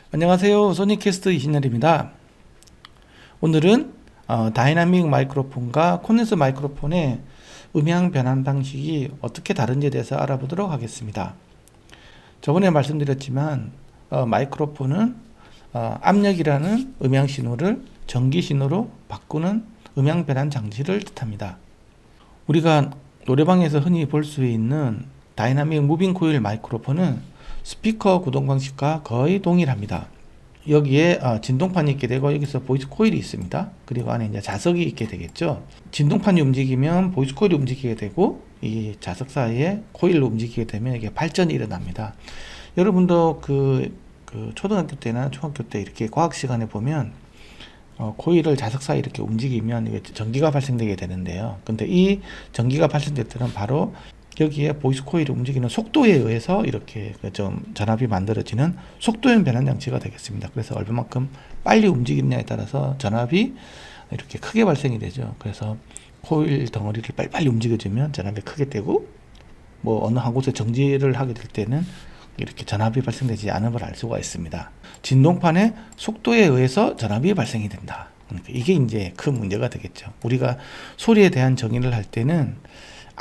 안녕하세요. 소니캐스트 이신열입니다. 오늘은 다이나믹 마이크로폰과 콘덴서 마이크로폰의 음향 변환 방식이 어떻게 다른지에 대해서 알아보도록 하겠습니다. 저번에 말씀드렸지만 마이크로폰은 압력이라는 음향 신호를 전기 신호로 바꾸는 음향 변환 장치를 뜻합니다. 우리가 노래방에서 흔히 볼 수 있는 다이나믹 무빙 코일 마이크로폰은 스피커 구동 방식과 거의 동일합니다. 여기에 진동판이 있게 되고 여기서 보이스 코일이 있습니다. 그리고 안에 이제 자석이 있게 되겠죠. 진동판이 움직이면 보이스 코일이 움직이게 되고 이 자석 사이에 코일로 움직이게 되면 이게 발전이 일어납니다. 여러분도 그 초등학교 때나 중학교 때 이렇게 과학 시간에 보면 코일을 자석 사이 이렇게 움직이면 이게 전기가 발생되게 되는데요. 근데 이 전기가 발생될 때는 바로 여기에 보이스 코일이 움직이는 속도에 의해서 이렇게 좀 전압이 만들어지는 속도형 변환 장치가 되겠습니다. 그래서 얼마만큼 빨리 움직이느냐에 따라서 전압이 이렇게 크게 발생이 되죠. 그래서 코일 덩어리를 빨리 움직여주면 전압이 크게 되고 뭐 어느 한 곳에 정지를 하게 될 때는 이렇게 전압이 발생되지 않은 걸 알 수가 있습니다. 진동판의 속도에 의해서 전압이 발생이 된다. 그러니까 이게 이제 큰 문제가 되겠죠. 우리가 소리에 대한 정의를 할 때는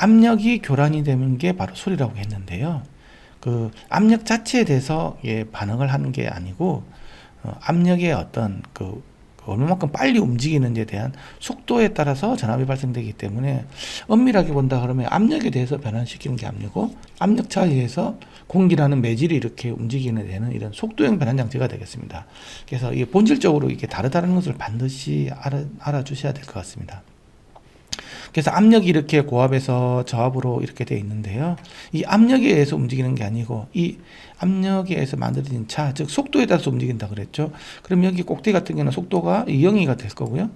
압력이 교란이 되는 게 바로 소리라고 했는데요. 그 압력 자체에 대해서 반응을 하는 게 아니고 압력의 어떤 얼마만큼 빨리 움직이는지에 대한 속도에 따라서 전압이 발생되기 때문에 엄밀하게 본다 그러면 압력에 대해서 변환시키는 게 아니고 압력 차이에서 공기라는 매질이 이렇게 움직이는 데는 이런 속도형 변환 장치가 되겠습니다. 그래서 이게 본질적으로 이게 다르다는 것을 반드시 알아주셔야 될 것 같습니다. 그래서 압력이 이렇게 고압에서 저압으로 이렇게 되어 있는데요. 이 압력에 의해서 움직이는 게 아니고 이 압력에 의해서 만들어진 차, 즉 속도에 따라서 움직인다 그랬죠. 그럼 여기 꼭대기 같은 경우는 속도가 0이가 될 거고요.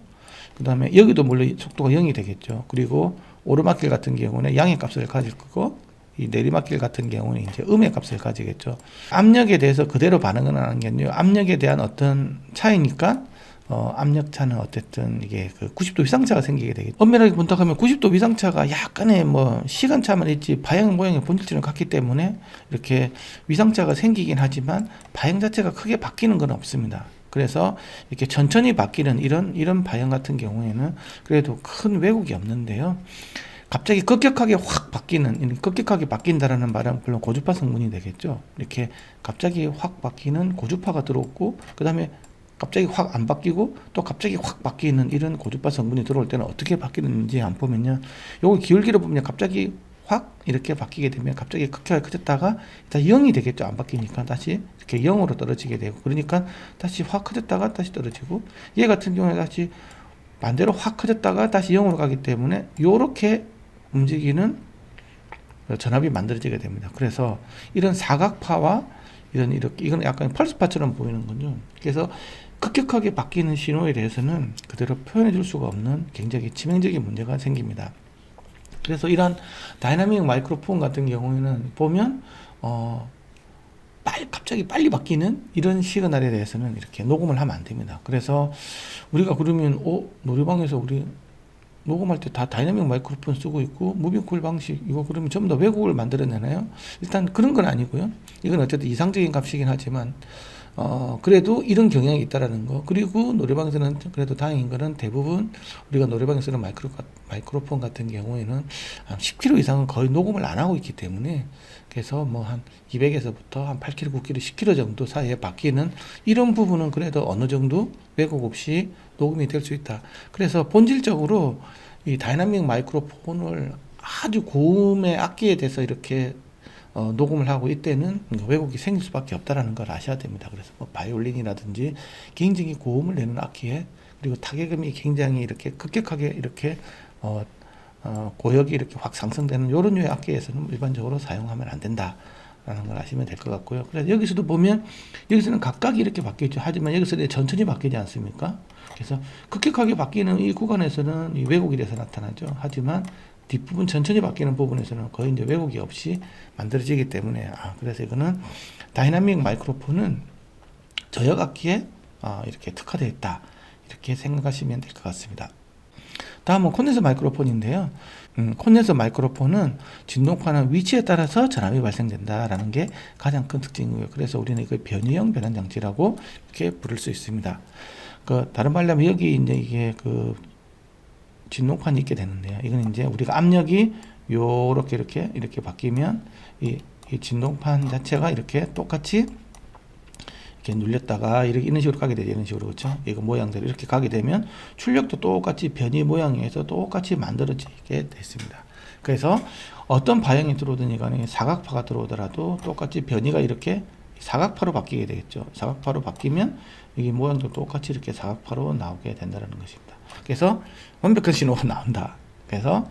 그 다음에 여기도 물론 속도가 0이 되겠죠. 그리고 오르막길 같은 경우는 양의 값을 가질 거고 이 내리막길 같은 경우는 이제 음의 값을 가지겠죠. 압력에 대해서 그대로 반응은 하는 게 아니라 압력에 대한 어떤 차이니까 압력차는 어쨌든 이게 90도 위상차가 생기게 되겠죠. 엄밀하게 본다 하면 90도 위상차가 약간의 시간차만 있지 방향 모양의 본질은 같기 때문에 이렇게 위상차가 생기긴 하지만 방향 자체가 크게 바뀌는 건 없습니다. 그래서 이렇게 천천히 바뀌는 이런 방향 같은 경우에는 그래도 큰 왜곡이 없는데요. 갑자기 급격하게 확 바뀌는, 급격하게 바뀐다라는 말은 물론 고주파 성분이 되겠죠. 이렇게 갑자기 확 바뀌는 고주파가 들어오고 그 다음에 갑자기 확 안 바뀌고 또 갑자기 확 바뀌는 이런 고주파 성분이 들어올 때는 어떻게 바뀌는지 안 보면요. 요거 기울기를 보면 갑자기 확 이렇게 바뀌게 되면 갑자기 극하게 커졌다가 일단 0이 되겠죠. 안 바뀌니까 다시 이렇게 0으로 떨어지게 되고 그러니까 다시 확 커졌다가 다시 떨어지고 얘 같은 경우에 다시 반대로 확 커졌다가 다시 0으로 가기 때문에 요렇게 움직이는 전압이 만들어지게 됩니다. 그래서 이런 사각파와 이건 약간 펄스파처럼 보이는 거죠. 그래서 급격하게 바뀌는 신호에 대해서는 그대로 표현해 줄 수가 없는 굉장히 치명적인 문제가 생깁니다. 그래서 이런 다이나믹 마이크로폰 같은 경우에는 보면 갑자기 빨리 바뀌는 이런 시그널에 대해서는 이렇게 녹음을 하면 안 됩니다. 그래서 우리가 그러면 노래방에서 우리 녹음할 때 다 다이나믹 마이크로폰 쓰고 있고 무빙 코일 방식 이거 그러면 전부 다 왜곡을 만들어내나요? 일단 그런 건 아니고요. 이건 어쨌든 이상적인 값이긴 하지만 그래도 이런 경향이 있다라는 거. 그리고 노래방에서는 그래도 다행인 거는 대부분 우리가 노래방에 쓰는 마이크로폰 같은 경우에는 한 10kg 이상은 거의 녹음을 안 하고 있기 때문에 그래서 한 200에서부터 한 8kg, 9kg, 10kg 정도 사이에 바뀌는 이런 부분은 그래도 어느 정도 왜곡 없이 녹음이 될 수 있다. 그래서 본질적으로 이 다이나믹 마이크로폰을 아주 고음의 악기에 대해서 이렇게 녹음을 하고 이때는 왜곡이 생길 수밖에 없다라는 걸 아셔야 됩니다. 그래서 바이올린이라든지 굉장히 고음을 내는 악기에 그리고 타격음이 굉장히 이렇게 급격하게 이렇게 고역이 이렇게 확 상승되는 이런 류의 악기에서는 일반적으로 사용하면 안 된다라는 걸 아시면 될 것 같고요. 그래서 여기서도 보면 여기서는 각각이 이렇게 바뀌죠. 하지만 여기서는 천천히 바뀌지 않습니까? 그래서 급격하게 바뀌는 이 구간에서는 이 왜곡이 돼서 나타나죠. 하지만 뒷부분 천천히 바뀌는 부분에서는 거의 이제 왜곡이 없이 만들어지기 때문에 그래서 이거는 다이나믹 마이크로폰은 저역 악기에 이렇게 특화되어 있다 이렇게 생각하시면 될 것 같습니다. 다음은 콘덴서 마이크로폰인데요. 콘덴서 마이크로폰은 진동파는 위치에 따라서 전압이 발생된다라는 게 가장 큰 특징이고요. 그래서 우리는 이걸 변이형 변환 장치라고 이렇게 부를 수 있습니다. 다른 말로 하면 여기 이제 이게 진동판이 있게 되는데요. 이건 이제 우리가 압력이 요렇게 이렇게 바뀌면 이 진동판 자체가 이렇게 똑같이 이렇게 눌렸다가 이런 식으로 가게 되죠. 이런 식으로, 그렇죠? 이거 모양대로 이렇게 가게 되면 출력도 똑같이 변이 모양에서 똑같이 만들어지게 됐습니다. 그래서 어떤 방향이 들어오든 간에 사각파가 들어오더라도 똑같이 변이가 이렇게 사각파로 바뀌게 되겠죠. 사각파로 바뀌면 이게 모양도 똑같이 이렇게 사각파로 나오게 된다는 것입니다. 그래서 완벽한 신호가 나온다. 그래서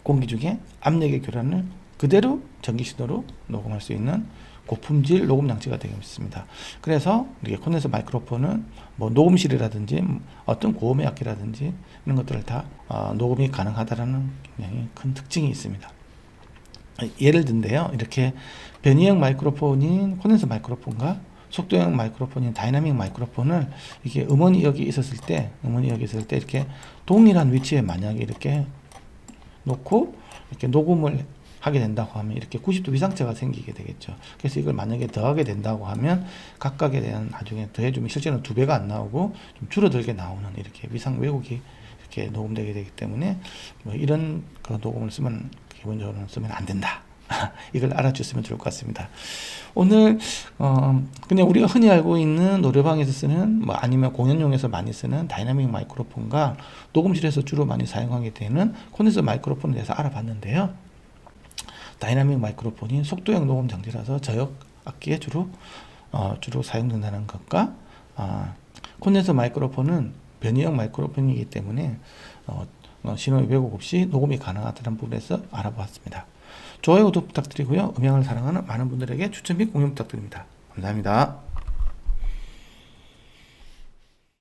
공기 중에 압력의 교란을 그대로 전기 신호로 녹음할 수 있는 고품질 녹음 장치가 되겠습니다. 그래서 이렇게 콘덴서 마이크로폰은 뭐 녹음실이라든지 어떤 고음의 악기라든지 이런 것들을 다 녹음이 가능하다라는 굉장히 큰 특징이 있습니다. 예를 든데요, 이렇게 변이형 마이크로폰인 콘덴서 마이크로폰과 속도형 마이크로폰인 다이나믹 마이크로폰을 이게 음원이 여기 있었을 때 이렇게 동일한 위치에 만약에 이렇게 놓고 이렇게 녹음을 하게 된다고 하면 이렇게 90도 위상차가 생기게 되겠죠. 그래서 이걸 만약에 더하게 된다고 하면 각각에 대한 나중에 더해주면 실제로는 2배가 안 나오고 좀 줄어들게 나오는 이렇게 위상 왜곡이 이렇게 녹음되게 되기 때문에 뭐 이런 녹음을 쓰면 기본적으로는 쓰면 안 된다. 이걸 알아주시면 좋을 것 같습니다. 오늘 그냥 우리가 흔히 알고 있는 노래방에서 쓰는 뭐 아니면 공연용에서 많이 쓰는 다이나믹 마이크로폰과 녹음실에서 주로 많이 사용하게 되는 콘덴서 마이크로폰에 대해서 알아봤는데요. 다이나믹 마이크로폰이 속도형 녹음 장치라서 저역 악기에 주로 사용된다는 것과 콘덴서 마이크로폰은 변이형 마이크로폰이기 때문에 신호의 왜곡 없이 녹음이 가능하다는 부분에서 알아보았습니다. 좋아요, 구독 부탁드리고요. 음향을 사랑하는 많은 분들에게 추천 및 공유 부탁드립니다. 감사합니다.